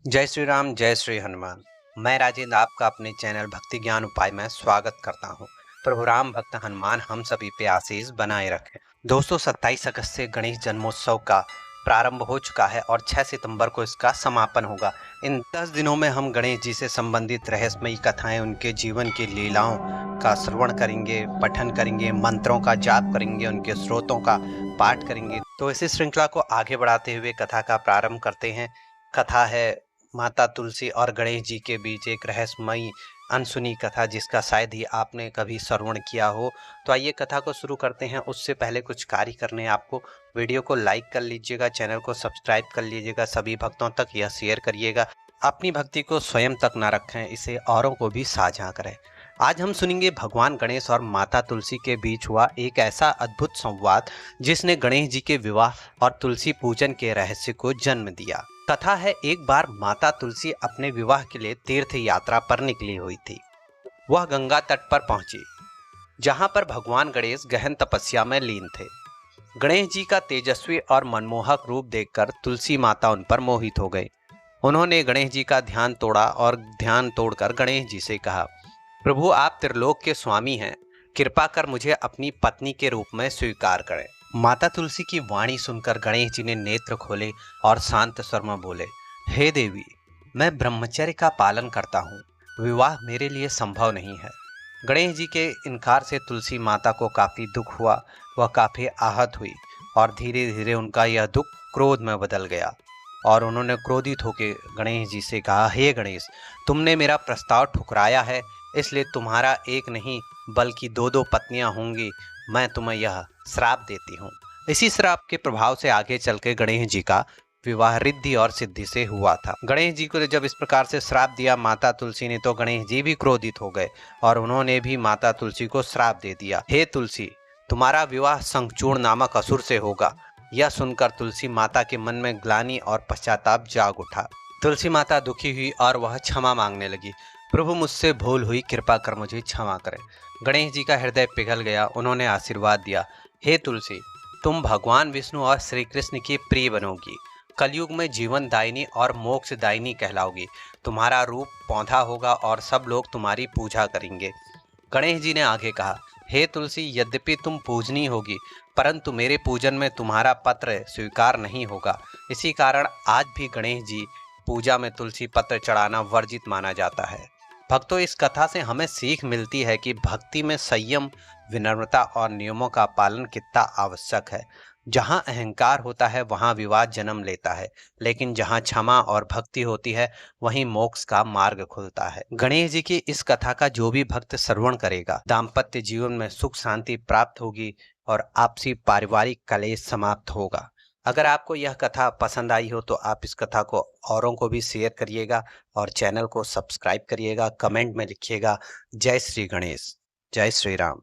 जय श्री राम, जय श्री हनुमान। मैं राजेंद्र आपका अपने चैनल भक्ति ज्ञान उपाय में स्वागत करता हूँ। प्रभु राम भक्त हनुमान हम सभी पे आशीष बनाए रखें। दोस्तों, 27 अगस्त से गणेश जन्मोत्सव का प्रारंभ हो चुका है और 6 सितंबर को इसका समापन होगा। इन 10 दिनों में हम गणेश जी से संबंधित रहस्यमयी कथाएं, उनके जीवन की लीलाओं का श्रवण करेंगे, पठन करेंगे, मंत्रों का जाप करेंगे, उनके स्रोतों का पाठ करेंगे। तो इसी श्रृंखला को आगे बढ़ाते हुए कथा का प्रारंभ करते हैं। कथा है माता तुलसी और गणेश जी के बीच एक रहस्यमयी अनसुनी कथा, जिसका शायद ही आपने कभी श्रवण किया हो। तो आइए कथा को शुरू करते हैं। उससे पहले कुछ कार्य करने हैं आपको। वीडियो को लाइक कर लीजिएगा, चैनल को सब्सक्राइब कर लीजिएगा, सभी भक्तों तक यह शेयर करिएगा। अपनी भक्ति को स्वयं तक ना रखें, इसे औरों को भी साझा करें। आज हम सुनेंगे भगवान गणेश और माता तुलसी के बीच हुआ एक ऐसा अद्भुत संवाद जिसने गणेश जी के विवाह और तुलसी पूजन के रहस्य को जन्म दिया। कथा है, एक बार माता तुलसी अपने विवाह के लिए तीर्थ यात्रा पर निकली हुई थी। वह गंगा तट पर पहुंची, जहां पर भगवान गणेश गहन तपस्या में लीन थे। गणेश जी का तेजस्वी और मनमोहक रूप देखकर तुलसी माता उन पर मोहित हो गई। उन्होंने गणेश जी का ध्यान तोड़ा और ध्यान तोड़कर गणेश जी से कहा, प्रभु आप त्रिलोक के स्वामी हैं, कृपा कर मुझे अपनी पत्नी के रूप में स्वीकार करें। माता तुलसी की वाणी सुनकर गणेश जी ने नेत्र खोले और शांत स्वर में बोले, हे देवी, मैं ब्रह्मचर्य का पालन करता हूँ, विवाह मेरे लिए संभव नहीं है। गणेश जी के इनकार से तुलसी माता को काफी दुख हुआ। वह काफी आहत हुई और धीरे धीरे उनका यह दुख क्रोध में बदल गया और उन्होंने क्रोधित होकर गणेश जी से कहा, हे गणेश, तुमने मेरा प्रस्ताव ठुकराया है, इसलिए तुम्हारा एक नहीं बल्कि दो दो पत्नियां होंगी। मैं तुम्हें यह श्राप देती हूँ। इसी श्राप के प्रभाव से आगे चल के गणेश जी का विवाह रिद्धि और सिद्धि से हुआ था। गणेश जी को जब इस प्रकार से श्राप दिया माता तुलसी ने, तो गणेश जी भी क्रोधित हो गए और उन्होंने भी माता तुलसी को श्राप दे दिया, हे तुलसी, तुम्हारा विवाह शंखचूड़ नामक असुर से होगा। यह सुनकर तुलसी माता के मन में ग्लानि और पश्चाताप जाग उठा। तुलसी माता दुखी हुई और वह क्षमा मांगने लगी, प्रभु मुझसे भूल हुई, कृपा कर मुझे क्षमा करें। गणेश जी का हृदय पिघल गया। उन्होंने आशीर्वाद दिया, हे तुलसी, तुम भगवान विष्णु और श्री कृष्ण की प्रिय बनोगी, कलयुग में जीवन दायिनी और मोक्ष दायिनी कहलाओगी। तुम्हारा रूप पौधा होगा और सब लोग तुम्हारी पूजा करेंगे। गणेश जी ने आगे कहा, हे तुलसी, यद्यपि तुम पूजनी होगी, परंतु मेरे पूजन में तुम्हारा पत्र स्वीकार नहीं होगा। इसी कारण आज भी गणेश जी पूजा में तुलसी पत्र चढ़ाना वर्जित माना जाता है। भक्तों, इस कथा से हमें सीख मिलती है कि भक्ति में संयम, विनम्रता और नियमों का पालन कितना आवश्यक है। जहाँ अहंकार होता है वहाँ विवाद जन्म लेता है, लेकिन जहाँ क्षमा और भक्ति होती है वहीं मोक्ष का मार्ग खुलता है। गणेश जी की इस कथा का जो भी भक्त श्रवण करेगा, दाम्पत्य जीवन में सुख शांति प्राप्त होगी और आपसी पारिवारिक कलेश समाप्त होगा। अगर आपको यह कथा पसंद आई हो तो आप इस कथा को औरों को भी शेयर करिएगा और चैनल को सब्सक्राइब करिएगा। कमेंट में लिखिएगा, जय श्री गणेश, जय श्री राम।